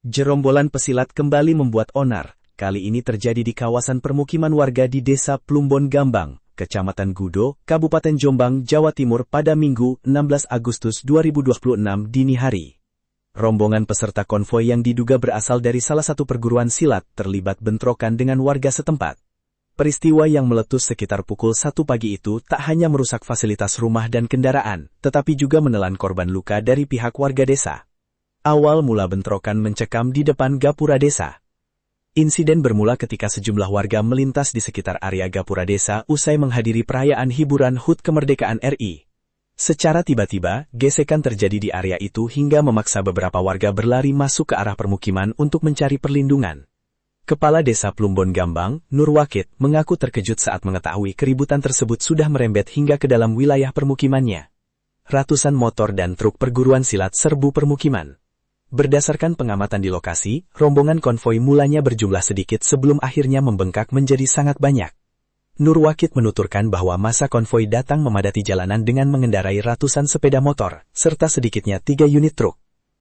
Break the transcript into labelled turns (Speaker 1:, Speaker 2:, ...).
Speaker 1: Gerombolan pesilat kembali membuat onar, kali ini terjadi di kawasan permukiman warga di Desa Plumbon Gambang, Kecamatan Gudo, Kabupaten Jombang, Jawa Timur pada Minggu 16 Agustus 2026 dini hari. Rombongan peserta konvoi yang diduga berasal dari salah satu perguruan silat terlibat bentrokan dengan warga setempat. Peristiwa yang meletus sekitar pukul 1 pagi itu tak hanya merusak fasilitas rumah dan kendaraan, tetapi juga menelan korban luka dari pihak warga desa. Awal mula bentrokan mencekam di depan gapura desa. Insiden bermula ketika sejumlah warga melintas di sekitar area gapura desa usai menghadiri perayaan hiburan HUT Kemerdekaan RI. Secara tiba-tiba, gesekan terjadi di area itu hingga memaksa beberapa warga berlari masuk ke arah permukiman untuk mencari perlindungan. Kepala Desa Plumbon Gambang, Nur Wakit, mengaku terkejut saat mengetahui keributan tersebut sudah merembet hingga ke dalam wilayah permukimannya. Ratusan motor dan truk perguruan silat serbu permukiman. Berdasarkan pengamatan di lokasi, rombongan konvoi mulanya berjumlah sedikit sebelum akhirnya membengkak menjadi sangat banyak. Nur Wakit menuturkan bahwa masa konvoi datang memadati jalanan dengan mengendarai ratusan sepeda motor, serta sedikitnya 3 unit truk.